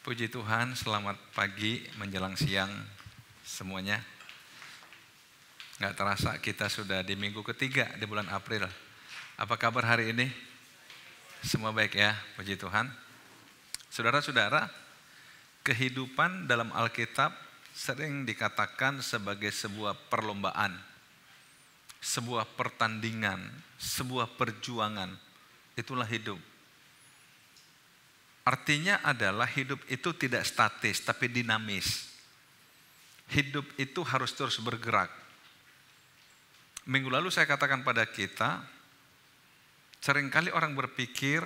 Puji Tuhan, selamat pagi menjelang siang semuanya. Nggak terasa kita sudah di minggu ketiga di bulan April. Apa kabar hari ini? Semua baik ya, puji Tuhan. Saudara-saudara, kehidupan dalam Alkitab sering dikatakan sebagai sebuah perlombaan, sebuah pertandingan, sebuah perjuangan. Itulah hidup. Artinya adalah hidup itu tidak statis, tapi dinamis. Hidup itu harus terus bergerak. Minggu lalu saya katakan pada kita, seringkali orang berpikir,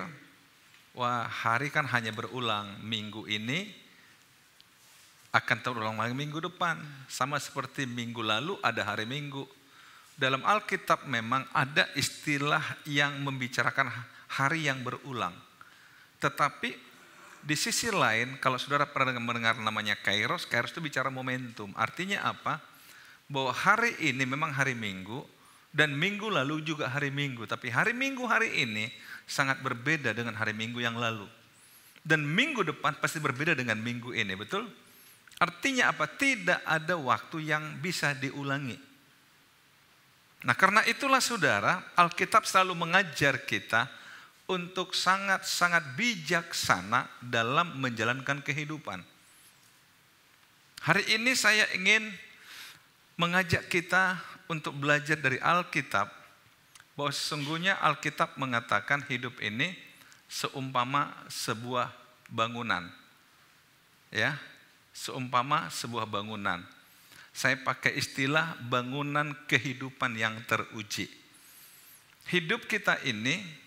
wah hari kan hanya berulang, minggu ini akan terulang lagi minggu depan. Sama seperti minggu lalu ada hari Minggu. Dalam Alkitab memang ada istilah yang membicarakan hari yang berulang. Tetapi di sisi lain, kalau saudara pernah mendengar namanya Kairos, Kairos itu bicara momentum. Artinya apa? Bahwa hari ini memang hari Minggu, dan minggu lalu juga hari Minggu. Tapi hari Minggu hari ini sangat berbeda dengan hari Minggu yang lalu. Dan minggu depan pasti berbeda dengan minggu ini, betul? Artinya apa? Tidak ada waktu yang bisa diulangi. Nah karena itulah saudara, Alkitab selalu mengajar kita untuk sangat-sangat bijaksana dalam menjalankan kehidupan. Hari ini saya ingin mengajak kita untuk belajar dari Alkitab, bahwa sesungguhnya Alkitab mengatakan hidup ini seumpama sebuah bangunan. Ya, seumpama sebuah bangunan. Saya pakai istilah bangunan kehidupan yang teruji. Hidup kita ini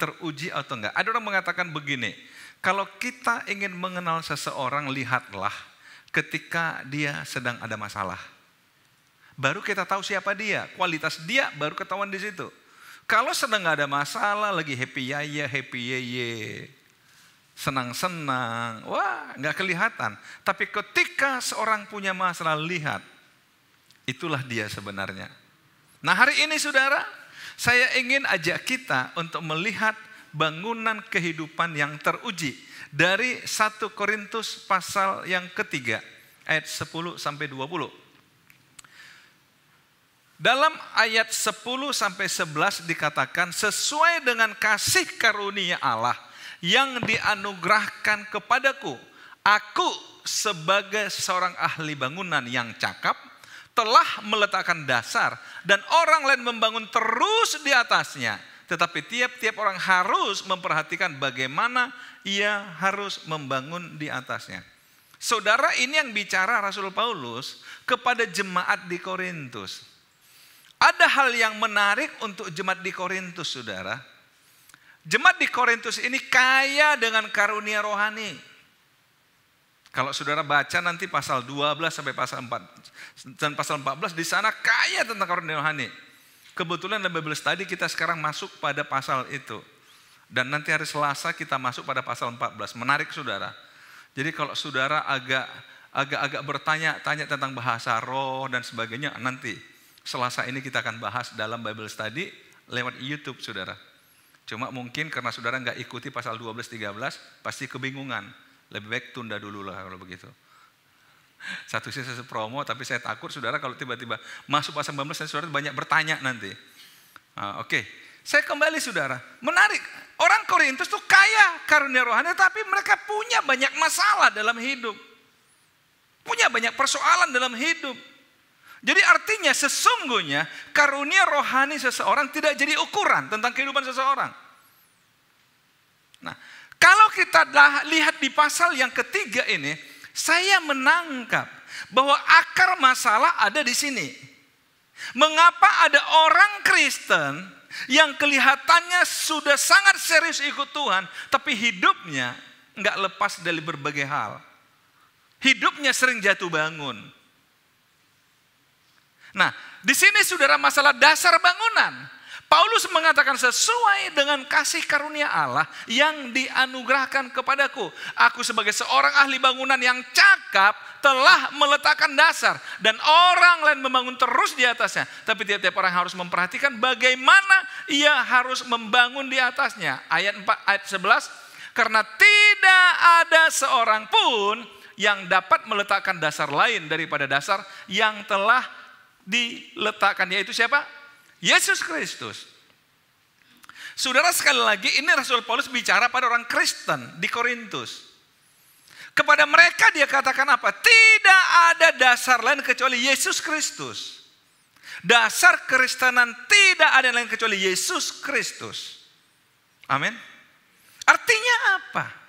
teruji atau enggak. Ada orang mengatakan begini, kalau kita ingin mengenal seseorang, lihatlah ketika dia sedang ada masalah. Baru kita tahu siapa dia, kualitas dia baru ketahuan di situ. Kalau sedang nggak ada masalah, lagi happy yaya, happy yeye, senang-senang, wah nggak kelihatan. Tapi ketika seorang punya masalah, lihat, itulah dia sebenarnya. Nah hari ini saudara, saya ingin ajak kita untuk melihat bangunan kehidupan yang teruji dari 1 Korintus pasal yang ketiga ayat 10 sampai 20. Dalam ayat 10 sampai 11 dikatakan sesuai dengan kasih karunia Allah yang dianugerahkan kepadaku, aku sebagai seorang ahli bangunan yang cakap telah meletakkan dasar dan orang lain membangun terus di atasnya. Tetapi tiap-tiap orang harus memperhatikan bagaimana ia harus membangun di atasnya. Saudara, ini yang bicara Rasul Paulus kepada jemaat di Korintus. Ada hal yang menarik untuk jemaat di Korintus, saudara. Jemaat di Korintus ini kaya dengan karunia rohani. Kalau saudara baca nanti pasal 12 sampai pasal 4 dan pasal 14, di sana kaya tentang karunia rohani. Kebetulan dalam Bible Study kita sekarang masuk pada pasal itu. Dan nanti hari Selasa kita masuk pada pasal 14. Menarik saudara. Jadi kalau saudara agak bertanya-tanya tentang bahasa roh dan sebagainya, nanti Selasa ini kita akan bahas dalam Bible Study lewat YouTube saudara. Cuma mungkin karena saudara nggak ikuti pasal 12-13, pasti kebingungan. Lebih baik tunda dulu lah kalau begitu. Satu sisi saya promo, tapi saya takut saudara kalau tiba-tiba masuk pasal 19, saudara banyak bertanya nanti. Oke. Saya kembali saudara. Menarik. Orang Korintus tuh kaya karunia rohani, tapi mereka punya banyak masalah dalam hidup. Punya banyak persoalan dalam hidup. Jadi artinya sesungguhnya karunia rohani seseorang tidak jadi ukuran tentang kehidupan seseorang. Nah, kalau kita lihat di pasal yang ketiga ini, saya menangkap bahwa akar masalah ada di sini. Mengapa ada orang Kristen yang kelihatannya sudah sangat serius ikut Tuhan, tapi hidupnya nggak lepas dari berbagai hal. Hidupnya sering jatuh bangun. Nah, di sini saudara masalah dasar bangunan. Paulus mengatakan sesuai dengan kasih karunia Allah yang dianugerahkan kepadaku. Aku sebagai seorang ahli bangunan yang cakap telah meletakkan dasar. Dan orang lain membangun terus di atasnya. Tapi tiap-tiap orang harus memperhatikan bagaimana ia harus membangun di atasnya. Ayat 4, ayat 11. Karena tidak ada seorang pun yang dapat meletakkan dasar lain daripada dasar yang telah diletakkan, yaitu siapa? Yesus Kristus. Saudara, sekali lagi ini Rasul Paulus bicara pada orang Kristen di Korintus. Kepada mereka dia katakan apa? Tidak ada dasar lain kecuali Yesus Kristus. Dasar Kristenan tidak ada lain kecuali Yesus Kristus. Amin. Artinya apa?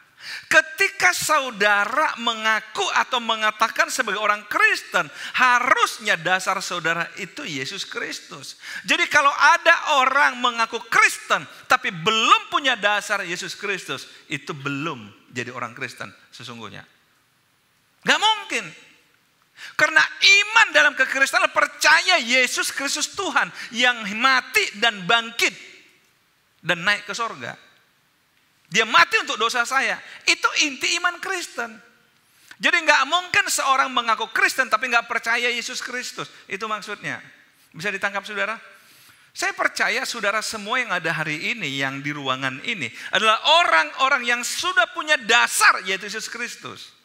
Ketika saudara mengaku atau mengatakan sebagai orang Kristen, harusnya dasar saudara itu Yesus Kristus. Jadi kalau ada orang mengaku Kristen tapi belum punya dasar Yesus Kristus, itu belum jadi orang Kristen sesungguhnya. Gak mungkin. Karena iman dalam kekristenan percaya Yesus Kristus Tuhan yang mati dan bangkit dan naik ke sorga. Dia mati untuk dosa saya. Itu inti iman Kristen. Jadi nggak mungkin seorang mengaku Kristen tapi nggak percaya Yesus Kristus. Itu maksudnya. Bisa ditangkap saudara? Saya percaya saudara semua yang ada hari ini, yang di ruangan ini, adalah orang-orang yang sudah punya dasar yaitu Yesus Kristus.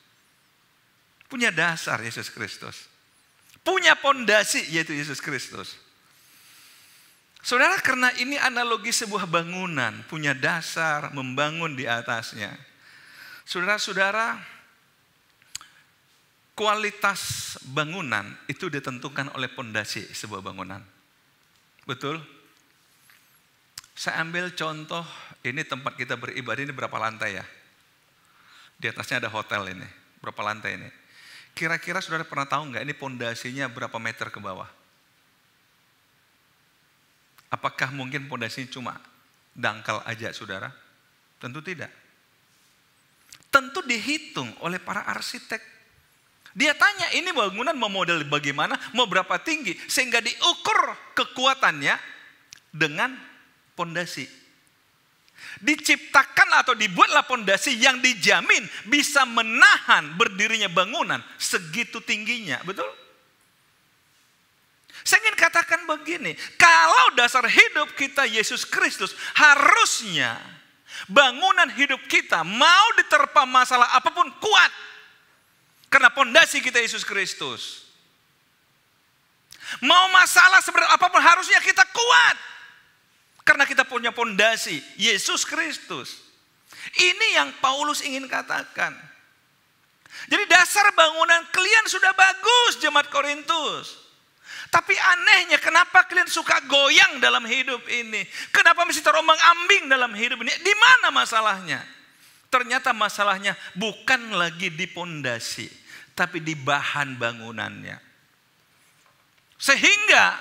Punya dasar Yesus Kristus. Punya pondasi yaitu Yesus Kristus. Saudara, karena ini analogi sebuah bangunan, punya dasar, membangun di atasnya. Saudara-saudara, kualitas bangunan itu ditentukan oleh pondasi sebuah bangunan. Betul? Saya ambil contoh, ini tempat kita beribadah, ini berapa lantai ya? Di atasnya ada hotel ini, berapa lantai ini? Kira-kira saudara pernah tahu nggak ini pondasinya berapa meter ke bawah? Apakah mungkin pondasinya cuma dangkal aja saudara? Tentu tidak. Tentu dihitung oleh para arsitek. Dia tanya ini bangunan mau model bagaimana, mau berapa tinggi, sehingga diukur kekuatannya dengan pondasi. Diciptakan atau dibuatlah pondasi yang dijamin bisa menahan berdirinya bangunan segitu tingginya, betul? Saya ingin katakan begini, kalau dasar hidup kita Yesus Kristus, harusnya bangunan hidup kita mau diterpa masalah apapun kuat. Karena pondasi kita Yesus Kristus. Mau masalah seperti apapun harusnya kita kuat. Karena kita punya pondasi Yesus Kristus. Ini yang Paulus ingin katakan. Jadi dasar bangunan kalian sudah bagus jemaat Korintus. Tapi anehnya kenapa kalian suka goyang dalam hidup ini? Kenapa mesti terombang-ambing dalam hidup ini? Di mana masalahnya? Ternyata masalahnya bukan lagi di pondasi, tapi di bahan bangunannya. Sehingga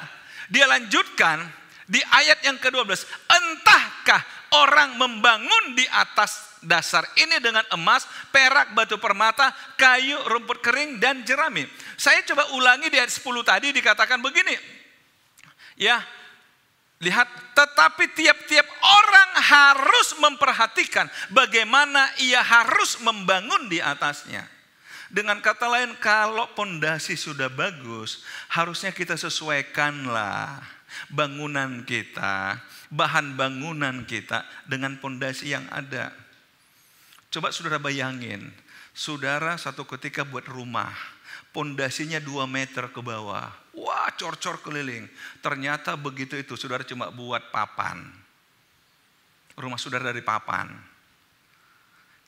dia lanjutkan di ayat yang ke-12. Entahkah orang membangun di atas dasar ini dengan emas, perak, batu permata, kayu, rumput kering, dan jerami. Saya coba ulangi di ayat 10 tadi dikatakan begini. Ya, lihat, tetapi tiap-tiap orang harus memperhatikan bagaimana ia harus membangun di atasnya. Dengan kata lain, kalau pondasi sudah bagus, harusnya kita sesuaikanlah bangunan kita, bahan bangunan kita dengan pondasi yang ada. Coba saudara bayangin, saudara satu ketika buat rumah, pondasinya 2 meter ke bawah. Wah, cor-cor keliling. Ternyata begitu itu, saudara cuma buat papan. Rumah saudara dari papan.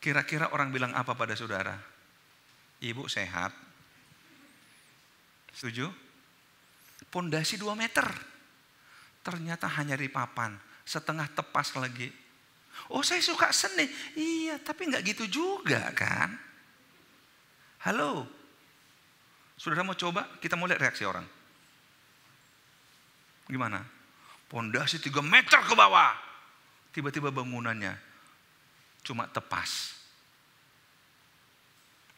Kira-kira orang bilang apa pada saudara? Ibu sehat. Setuju? Pondasi 2 meter. Ternyata hanya dari papan. Setengah tepas lagi. Oh, saya suka seni. Iya, tapi nggak gitu juga kan? Halo? Saudara mau coba? Kita mau lihat reaksi orang. Gimana? Pondasi 3 meter ke bawah. Tiba-tiba bangunannya cuma tepas.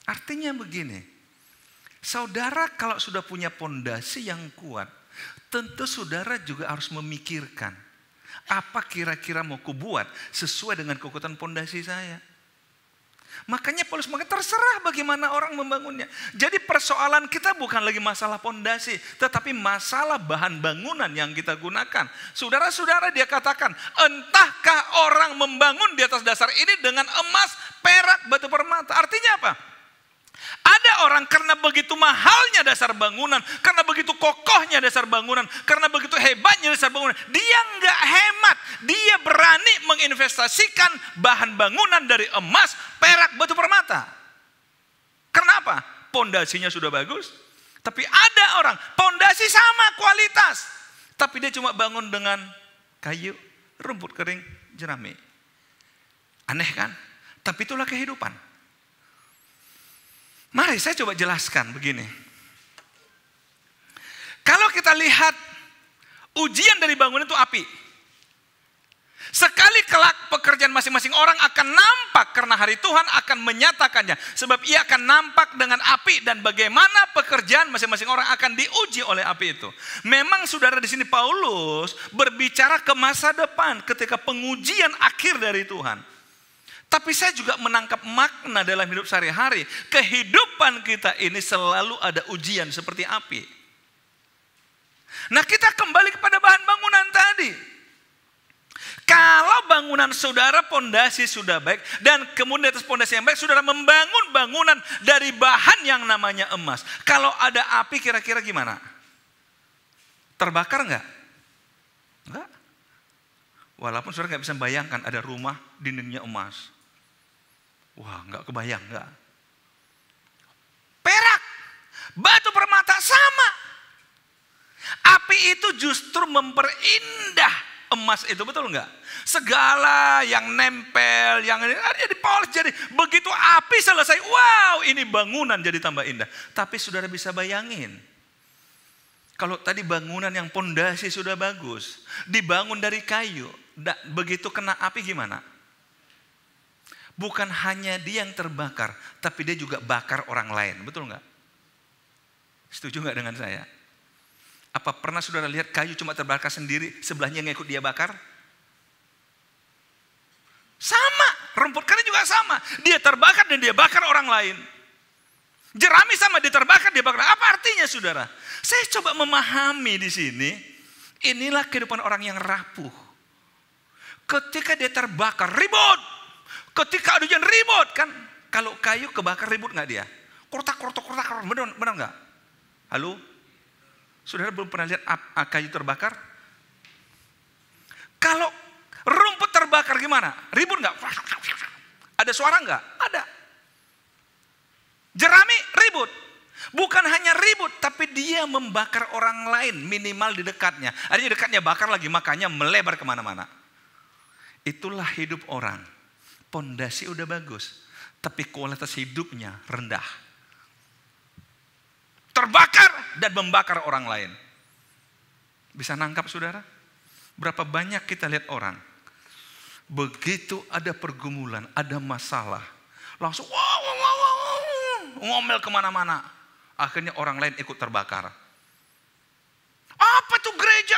Artinya begini. Saudara kalau sudah punya pondasi yang kuat, tentu saudara juga harus memikirkan. Apa kira-kira mau kubuat sesuai dengan kekuatan pondasi saya. Makanya Paulus mengatakan terserah bagaimana orang membangunnya. Jadi persoalan kita bukan lagi masalah pondasi, tetapi masalah bahan bangunan yang kita gunakan. Saudara-saudara, dia katakan, entahkah orang membangun di atas dasar ini dengan emas, perak, batu permata. begitu mahalnya dasar bangunan, karena begitu kokohnya dasar bangunan, karena begitu hebatnya dasar bangunan, dia nggak hemat. Dia berani menginvestasikan bahan bangunan dari emas, perak, batu permata. Kenapa? Pondasinya sudah bagus. Tapi ada orang, pondasi sama kualitas, tapi dia cuma bangun dengan kayu, rumput kering, jerami. Aneh kan? Tapi itulah kehidupan. Mari saya coba jelaskan begini. Kalau kita lihat ujian dari bangunan itu api. Sekali kelak pekerjaan masing-masing orang akan nampak karena hari Tuhan akan menyatakannya. Sebab ia akan nampak dengan api dan bagaimana pekerjaan masing-masing orang akan diuji oleh api itu. Memang saudara di sini Paulus berbicara ke masa depan ketika pengujian akhir dari Tuhan. Tapi saya juga menangkap makna dalam hidup sehari-hari. Kehidupan kita ini selalu ada ujian seperti api. Nah, kita kembali kepada bahan bangunan tadi. Kalau bangunan saudara pondasi sudah baik dan kemudian di atas pondasi yang baik saudara membangun bangunan dari bahan yang namanya emas. Kalau ada api kira-kira gimana? Terbakar enggak? Enggak. Walaupun saudara nggak bisa bayangkan ada rumah dindingnya emas. Wah, nggak kebayang, nggak. Perak, batu permata sama. Api itu justru memperindah emas itu, betul nggak? Segala yang nempel, yang ada dipoles, jadi begitu api selesai, wow, ini bangunan jadi tambah indah. Tapi saudara bisa bayangin, kalau tadi bangunan yang pondasi sudah bagus, dibangun dari kayu, begitu kena api gimana? Bukan hanya dia yang terbakar, tapi dia juga bakar orang lain. Betul nggak? Setuju nggak dengan saya? Apa pernah saudara lihat kayu cuma terbakar sendiri, sebelahnya ngikut dia bakar? Sama, rumput kayu juga sama. Dia terbakar dan dia bakar orang lain. Jerami sama, dia terbakar, dia bakar. Apa artinya saudara? Saya coba memahami di sini, inilah kehidupan orang yang rapuh. Ketika dia terbakar, ribut. Ketika ada ujian ribut kan, kalau kayu kebakar ribut nggak dia? Kortak, benar nggak? Halo, saudara belum pernah lihat kayu terbakar? Kalau rumput terbakar gimana? Ribut nggak? Ada suara nggak? Ada. Jerami ribut, bukan hanya ribut, tapi dia membakar orang lain minimal di dekatnya. Artinya dekatnya bakar lagi, makanya melebar kemana-mana. Itulah hidup orang. Pondasi udah bagus, tapi kualitas hidupnya rendah. Terbakar dan membakar orang lain. Bisa nangkap saudara? Berapa banyak kita lihat orang, begitu ada pergumulan, ada masalah, langsung ngomel kemana-mana. Akhirnya orang lain ikut terbakar. Apa tuh gereja?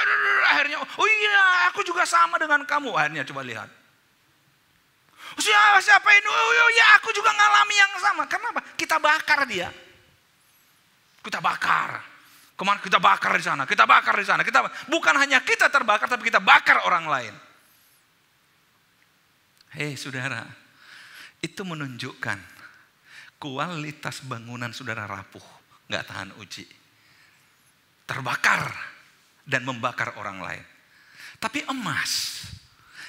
Akhirnya, oh iya aku juga sama dengan kamu. Akhirnya coba lihat. Siapa ini? Oh ya aku juga ngalami yang sama. Kenapa? Kita bakar dia. Kita bakar. Kemana kita bakar di sana? Kita bakar di sana. Bukan hanya kita terbakar, tapi kita bakar orang lain. Hei saudara, itu menunjukkan kualitas bangunan saudara rapuh, nggak tahan uji, terbakar dan membakar orang lain. Tapi emas,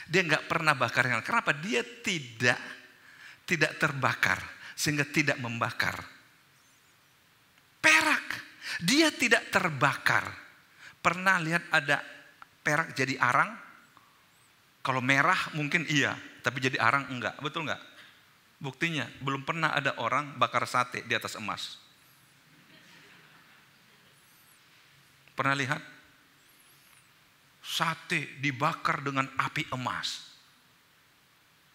dia nggak pernah bakar yang lain. Kenapa? Dia tidak terbakar sehingga tidak membakar. Perak, dia tidak terbakar. Pernah lihat ada perak jadi arang? Kalau merah mungkin iya, tapi jadi arang enggak, betul enggak? Buktinya belum pernah ada orang bakar sate di atas emas. Pernah lihat? Sate dibakar dengan api emas.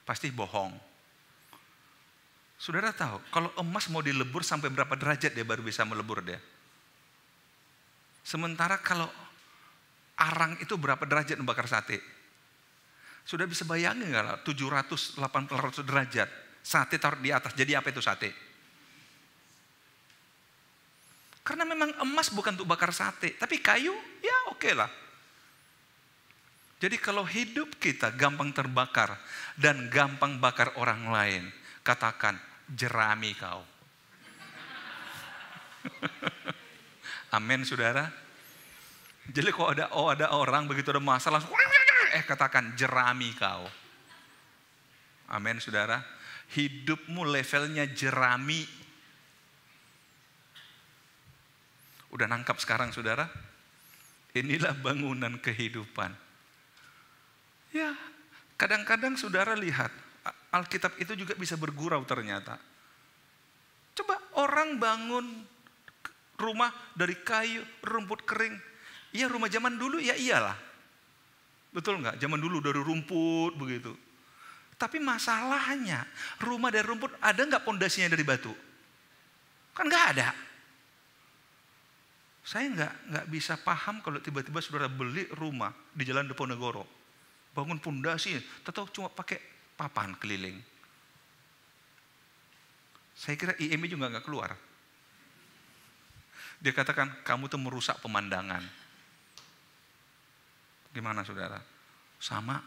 Pasti bohong. Saudara tahu, kalau emas mau dilebur sampai berapa derajat dia baru bisa melebur dia. Sementara kalau arang itu berapa derajat membakar sate? Sudah bisa bayangin nggak lah, 700, 800 derajat. Sate taruh di atas, jadi apa itu sate? Karena memang emas bukan untuk bakar sate, tapi kayu, ya oke lah. Jadi kalau hidup kita gampang terbakar dan gampang bakar orang lain, katakan jerami kau. Amin, saudara. Jadi kalau ada orang begitu ada masalah, langsung katakan jerami kau. Amin, saudara. Hidupmu levelnya jerami. Udah nangkap sekarang, saudara? Inilah bangunan kehidupan. Ya, kadang-kadang saudara lihat, Alkitab itu juga bisa bergurau ternyata. Coba orang bangun rumah dari kayu, rumput kering. Ya rumah zaman dulu ya iyalah. Betul nggak? Zaman dulu dari rumput begitu. Tapi masalahnya, rumah dari rumput ada nggak pondasinya dari batu? Kan nggak ada. Saya nggak bisa paham kalau tiba-tiba saudara beli rumah di Jalan Diponegoro. Bangun pondasi, tetap cuma pakai papan keliling. Saya kira IMI juga nggak keluar. Dia katakan, kamu tuh merusak pemandangan. Gimana saudara? Sama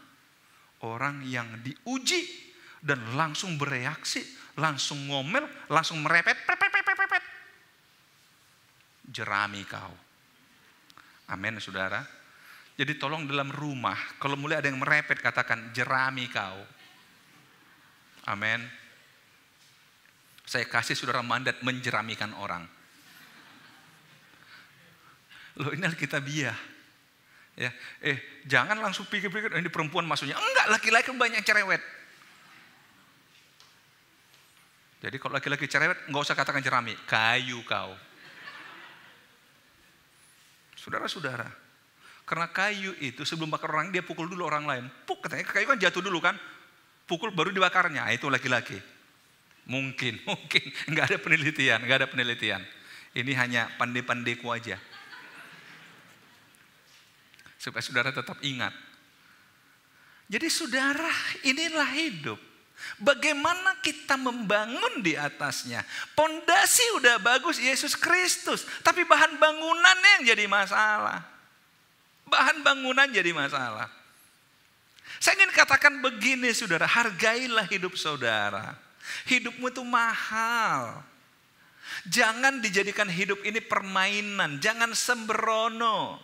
orang yang diuji dan langsung bereaksi, langsung ngomel, langsung merepet, pepet. Jerami kau. Amin, saudara. Jadi tolong dalam rumah, kalau mulai ada yang merepet, katakan jerami kau. Amin. Saya kasih saudara mandat menjeramikan orang. Loh ini Alkitabiah. Ya, jangan langsung pikir-pikir ini perempuan maksudnya. Enggak, laki-laki banyak cerewet. Jadi kalau laki-laki cerewet, enggak usah katakan jerami, kayu kau. Saudara-saudara, karena kayu itu sebelum bakar orang dia pukul dulu orang lain. Katanya kayu kan jatuh dulu kan, pukul baru dibakarnya. Itu laki-laki. Mungkin, enggak ada penelitian. Ini hanya pandai-pandaiku aja. Supaya saudara tetap ingat. Jadi saudara, inilah hidup. Bagaimana kita membangun di atasnya. Pondasi udah bagus, Yesus Kristus. Tapi bahan bangunannya yang jadi masalah. Saya ingin katakan begini saudara, hargailah hidup saudara. Hidupmu itu mahal. Jangan dijadikan hidup ini permainan, jangan sembrono.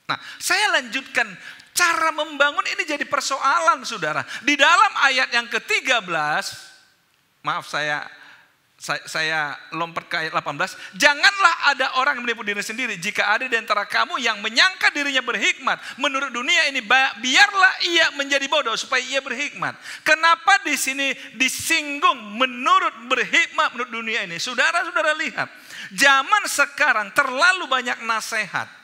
Nah, saya lanjutkan cara membangun ini jadi persoalan saudara. Di dalam ayat yang ke-13, maaf saya lompat ke ayat 18. Janganlah ada orang yang menipu diri sendiri. Jika ada di antara kamu yang menyangka dirinya berhikmat menurut dunia ini, biarlah ia menjadi bodoh supaya ia berhikmat. Kenapa di sini disinggung menurut berhikmat menurut dunia ini? Saudara-saudara lihat, zaman sekarang terlalu banyak nasihat.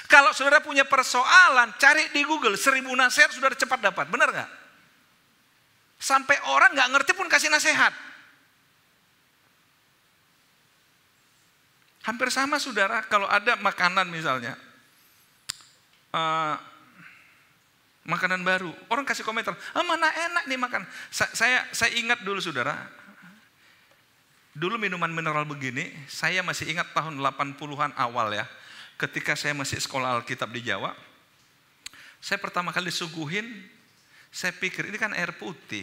Kalau saudara punya persoalan, cari di Google 1000 nasihat saudara cepat dapat, benar nggak? Sampai orang nggak ngerti pun kasih nasihat. Hampir sama saudara, kalau ada makanan misalnya, makanan baru, orang kasih komentar, mana enak nih makan. Saya ingat dulu saudara, dulu minuman mineral begini, saya masih ingat tahun 80-an awal ya. Ketika saya masih sekolah Alkitab di Jawa, saya pertama kali disuguhin, saya pikir ini kan air putih,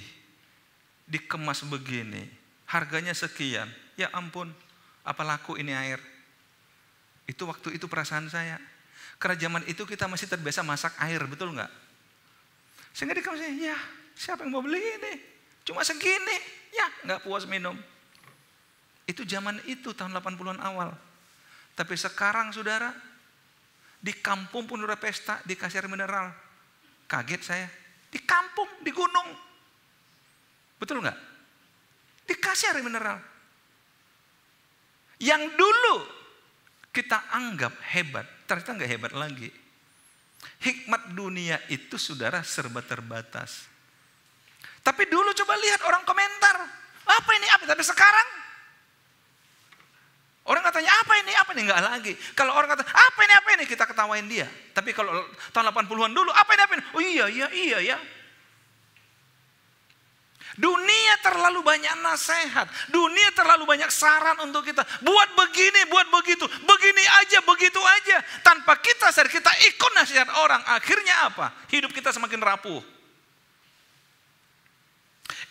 dikemas begini, harganya sekian, ya ampun, apa laku ini air? Itu waktu itu perasaan saya, karena zaman itu kita masih terbiasa masak air, betul nggak? Sehingga dikasih, ya siapa yang mau beli ini? Cuma segini, ya nggak puas minum. Itu zaman itu tahun 80-an awal. Tapi sekarang saudara, di kampung pun udah pesta dikasih air mineral. Kaget saya, di kampung, di gunung. Betul nggak? Dikasih air mineral. Yang dulu kita anggap hebat, ternyata nggak hebat lagi. Hikmat dunia itu saudara serba terbatas. Tapi dulu coba lihat orang komentar, apa ini? Tapi sekarang orang katanya apa ini? Enggak lagi. Kalau orang kata apa ini? Kita ketawain dia. Tapi kalau tahun 80-an dulu apa ini? Oh iya ya. Dunia terlalu banyak nasihat. Dunia terlalu banyak saran untuk kita. Buat begini, buat begitu. Begini aja, begitu aja. Tanpa kita sadar, kita ikut nasihat orang. Akhirnya apa? Hidup kita semakin rapuh.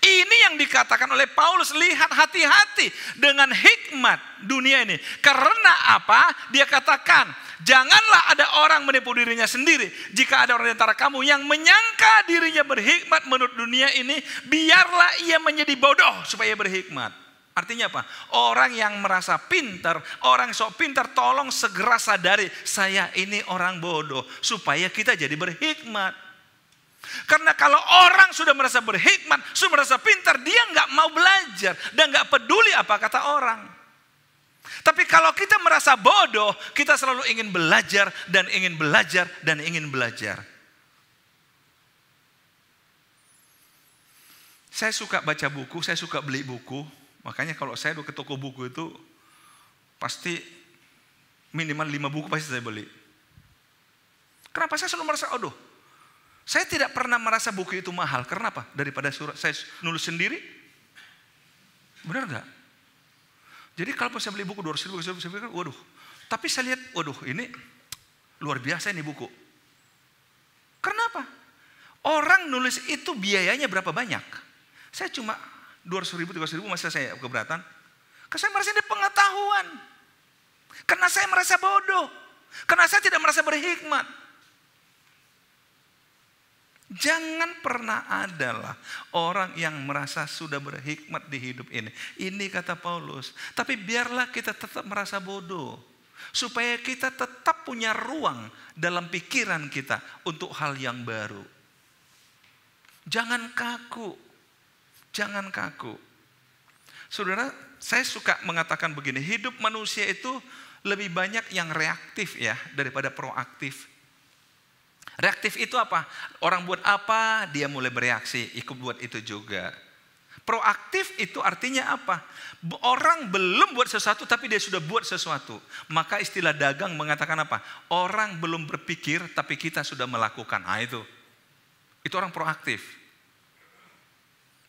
Ini yang dikatakan oleh Paulus, lihat hati-hati dengan hikmat dunia ini. Karena apa? Dia katakan, janganlah ada orang menipu dirinya sendiri. Jika ada orang di antara kamu yang menyangka dirinya berhikmat menurut dunia ini, biarlah ia menjadi bodoh supaya berhikmat. Artinya apa? Orang yang merasa pintar, orang sok pintar, tolong segera sadari, saya ini orang bodoh, supaya kita jadi berhikmat. Karena kalau orang sudah merasa berhikmat, sudah merasa pintar, dia nggak mau belajar dan nggak peduli apa kata orang. Tapi kalau kita merasa bodoh, kita selalu ingin belajar dan ingin belajar dan ingin belajar. Saya suka baca buku, saya suka beli buku. Makanya kalau saya ke toko buku itu pasti minimal 5 buku pasti saya beli. Kenapa? Saya selalu merasa, aduh, saya tidak pernah merasa buku itu mahal. Karena apa? Daripada saya nulis sendiri. Benar nggak? Jadi kalau saya beli buku 200 ribu, saya pikir, waduh. Tapi saya lihat, waduh, ini luar biasa ini buku. Kenapa? Orang nulis itu biayanya berapa banyak? Saya cuma 200 ribu, 300 ribu, masa saya keberatan? Karena saya merasa ini pengetahuan. Karena saya merasa bodoh. Karena saya tidak merasa berhikmat. Jangan pernah adalah orang yang merasa sudah berhikmat di hidup ini. Ini kata Paulus. Tapi biarlah kita tetap merasa bodoh. Supaya kita tetap punya ruang dalam pikiran kita untuk hal yang baru. Jangan kaku. Jangan kaku. Saudara, saya suka mengatakan begini. Hidup manusia itu lebih banyak yang reaktif ya daripada proaktif. Reaktif itu apa? Orang buat apa, dia mulai bereaksi, ikut buat itu juga. Proaktif itu artinya apa? Orang belum buat sesuatu tapi dia sudah buat sesuatu. Maka istilah dagang mengatakan apa? Orang belum berpikir tapi kita sudah melakukan. Nah itu orang proaktif.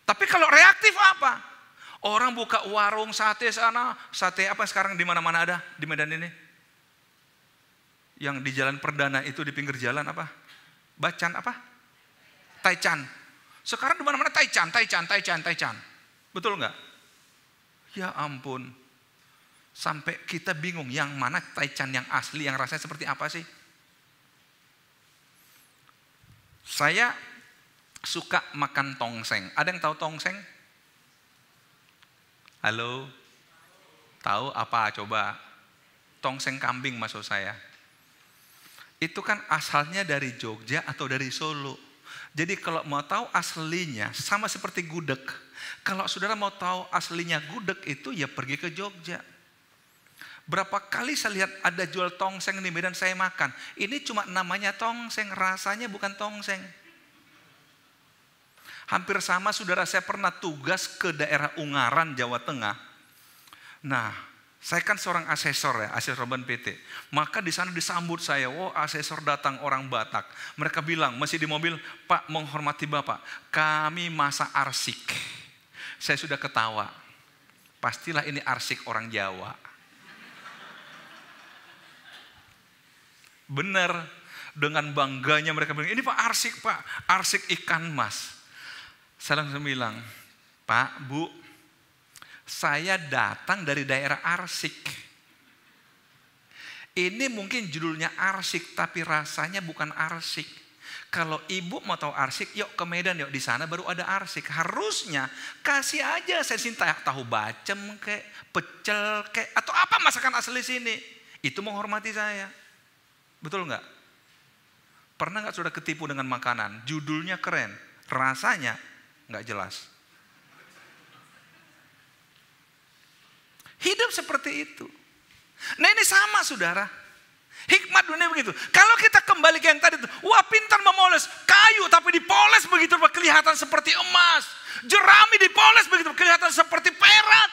Tapi kalau reaktif apa? Orang buka warung sate sana, sate apa sekarang di mana-mana ada di Medan ini? Yang di Jalan Perdana itu di pinggir jalan apa? Bacan apa? Taichan. Sekarang di mana-mana Taichan. Betul nggak? Ya ampun. Sampai kita bingung yang mana Taichan yang asli, yang rasanya seperti apa sih? Saya suka makan tongseng. Ada yang tahu tongseng? Halo? Tahu apa coba? Tongseng kambing maksud saya. Itu kan asalnya dari Jogja atau dari Solo. Jadi kalau mau tahu aslinya sama seperti gudeg. Kalau saudara mau tahu aslinya gudeg itu ya pergi ke Jogja. Berapa kali saya lihat ada jual tongseng di Medan saya makan. Ini cuma namanya tongseng, rasanya bukan tongseng. Hampir sama saudara, saya pernah tugas ke daerah Ungaran, Jawa Tengah. Nah, saya kan seorang asesor ya, asesor Ban PT. Maka di sana disambut saya, asesor datang orang Batak. Mereka bilang, masih di mobil, Pak menghormati Bapak, kami masak arsik. Saya sudah ketawa. Pastilah ini arsik orang Jawa. Benar, dengan bangganya mereka bilang, ini Pak arsik Pak, arsik ikan mas. Saya langsung bilang, Pak, Bu, saya datang dari daerah arsik. Ini mungkin judulnya arsik, tapi rasanya bukan arsik. Kalau ibu mau tahu arsik, yuk ke Medan, yuk di sana baru ada arsik. Harusnya kasih aja saya cinta tahu bacem kayak pecel kayak atau apa masakan asli sini. Itu menghormati saya. Betul nggak? Pernah nggak sudah ketipu dengan makanan? Judulnya keren, rasanya nggak jelas. Hidup seperti itu. Nah ini sama saudara. Hikmat dunia begitu. Kalau kita kembali ke yang tadi itu. Wah pintar memoles. Kayu tapi dipoles begitu. Kelihatan seperti emas. Jerami dipoles begitu. Kelihatan seperti perak.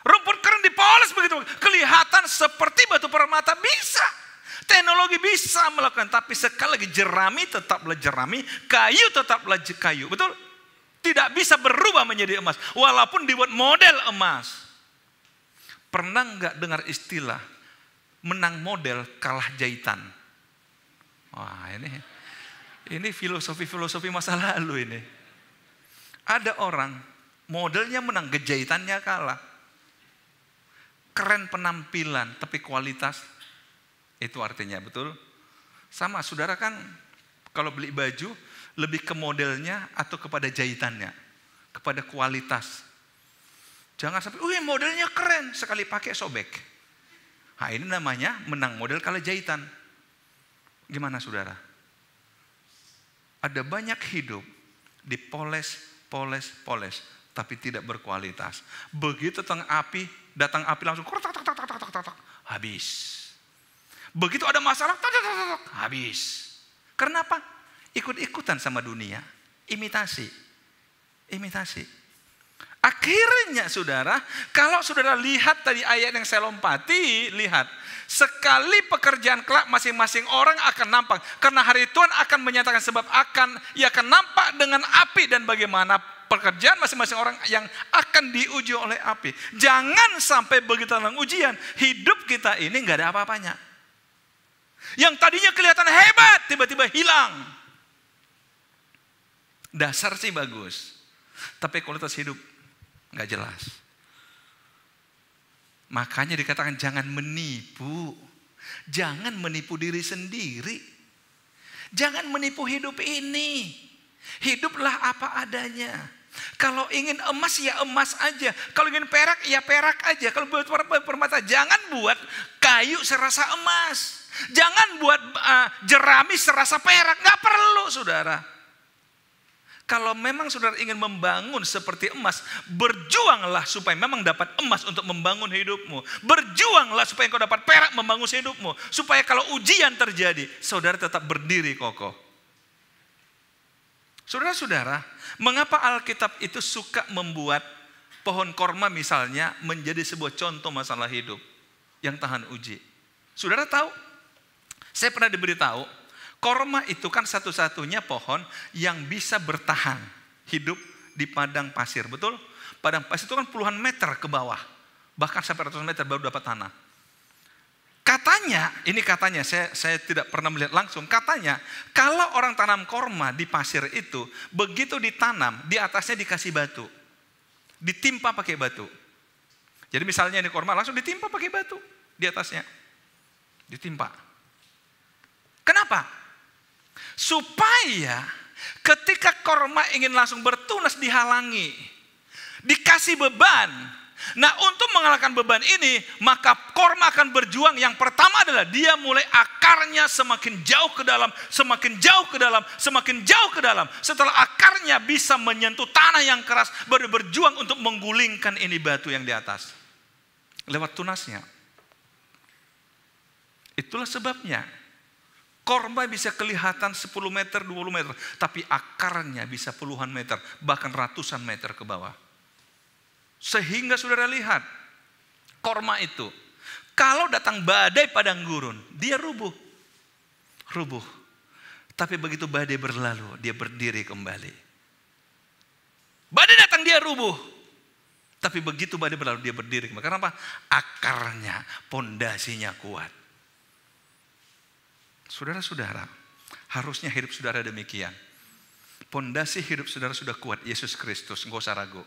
Rumput kering dipoles begitu. Kelihatan seperti batu permata. Bisa. Teknologi bisa melakukan. Tapi sekali lagi jerami tetaplah jerami. Kayu tetaplah kayu. Betul? Tidak bisa berubah menjadi emas. Walaupun dibuat model emas. Pernah nggak dengar istilah menang model kalah jahitan? Wah ini filosofi masa lalu ini. Ada orang modelnya menang, jahitannya kalah. Keren penampilan, tapi kualitas itu artinya betul. Sama, saudara kan kalau beli baju lebih ke modelnya atau kepada jahitannya, kepada kualitas. Jangan sampai, modelnya keren, sekali pakai sobek. Nah, ini namanya menang model kalah jahitan. Gimana saudara? Ada banyak hidup dipoles, tapi tidak berkualitas. Begitu datang api langsung habis. Begitu ada masalah habis. Kenapa? Ikut-ikutan sama dunia, imitasi. Akhirnya saudara, kalau saudara lihat tadi ayat yang saya lompati, lihat. Sekali pekerjaan kelak masing-masing orang akan nampak. Karena hari Tuhan akan menyatakan sebab ia akan nampak dengan api dan bagaimana pekerjaan masing-masing orang yang akan diuji oleh api. Jangan sampai begitu dalam ujian, hidup kita ini nggak ada apa-apanya. Yang tadinya kelihatan hebat, tiba-tiba hilang. Dasar sih bagus, tapi kualitas hidup nggak jelas. Makanya dikatakan jangan menipu. Jangan menipu diri sendiri. Jangan menipu hidup ini. Hiduplah apa adanya. Kalau ingin emas ya emas aja. Kalau ingin perak ya perak aja. Kalau buat permata jangan buat kayu serasa emas. Jangan buat jerami serasa perak. Gak perlu saudara. Kalau memang saudara ingin membangun seperti emas, berjuanglah supaya memang dapat emas untuk membangun hidupmu. Berjuanglah supaya engkau dapat perak membangun hidupmu. Supaya kalau ujian terjadi, saudara tetap berdiri kokoh. Saudara-saudara, mengapa Alkitab itu suka membuat pohon korma misalnya menjadi sebuah contoh masalah hidup yang tahan uji? Saudara tahu? Saya pernah diberitahu, korma itu kan satu-satunya pohon yang bisa bertahan hidup di padang pasir, betul? Padang pasir itu kan puluhan meter ke bawah, bahkan sampai ratusan meter baru dapat tanah. Katanya, saya tidak pernah melihat langsung. Katanya, kalau orang tanam korma di pasir itu, begitu ditanam, di atasnya dikasih batu, ditimpa pakai batu. Jadi misalnya ini korma langsung ditimpa pakai batu di atasnya, ditimpa. Kenapa? Supaya ketika korma ingin langsung bertunas dihalangi, dikasih beban. Nah, untuk mengalahkan beban ini, maka korma akan berjuang. Yang pertama adalah dia mulai akarnya semakin jauh ke dalam, semakin jauh ke dalam, semakin jauh ke dalam. Setelah akarnya bisa menyentuh tanah yang keras, baru berjuang untuk menggulingkan ini batu yang di atas. Lewat tunasnya. Itulah sebabnya korma bisa kelihatan 10 meter, 20 meter. Tapi akarnya bisa puluhan meter, bahkan ratusan meter ke bawah. Sehingga saudara lihat, korma itu, kalau datang badai padang gurun, dia rubuh. Rubuh. Tapi begitu badai berlalu, dia berdiri kembali. Badai datang, dia rubuh. Tapi begitu badai berlalu, dia berdiri kembali. Karena apa? Akarnya, pondasinya kuat. Saudara-saudara, harusnya hidup saudara demikian. Pondasi hidup saudara sudah kuat, Yesus Kristus, enggak usah ragu.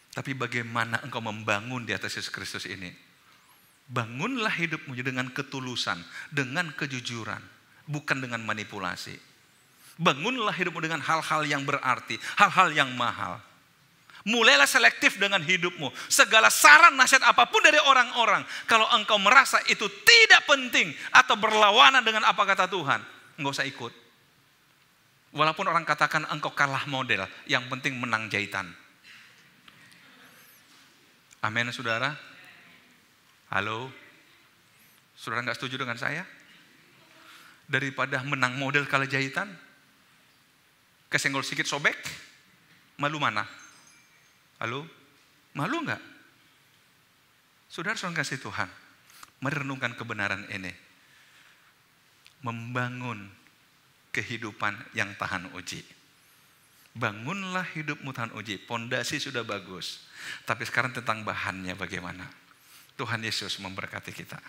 Tapi bagaimana engkau membangun di atas Yesus Kristus ini? Bangunlah hidupmu dengan ketulusan, dengan kejujuran, bukan dengan manipulasi. Bangunlah hidupmu dengan hal-hal yang berarti, hal-hal yang mahal. Mulailah selektif dengan hidupmu. Segala saran nasihat apapun dari orang-orang, kalau engkau merasa itu tidak penting atau berlawanan dengan apa kata Tuhan, enggak usah ikut. Walaupun orang katakan engkau kalah model, yang penting menang jahitan. Amin saudara. Halo. Saudara enggak setuju dengan saya? Daripada menang model kalah jahitan, kesenggol sedikit sobek, malu mana? Halo? Malu enggak? Saudara kasih Tuhan, mari renungkan kebenaran ini. Membangun kehidupan yang tahan uji. Bangunlah hidupmu tahan uji. Pondasi sudah bagus. Tapi sekarang tentang bahannya bagaimana? Tuhan Yesus memberkati kita.